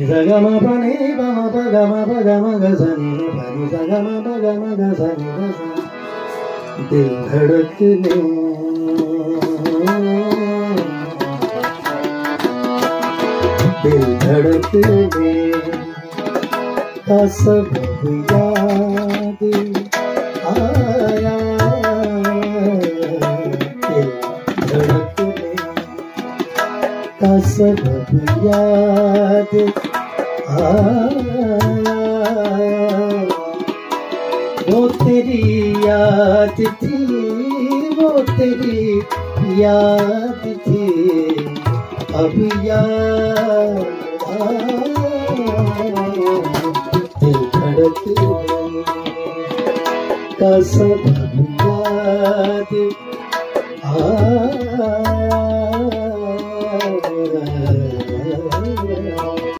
Sagama pani pama pagama pagama gazani pani sagama pagama gazani gazani दिल धड़कने दिल धड़कने का सबब याद आया दिल धड़कने का सबब याद आया वो तेरी याद थी वो तेरी याद थी अब याद दिल धड़कने का सबब याद आया।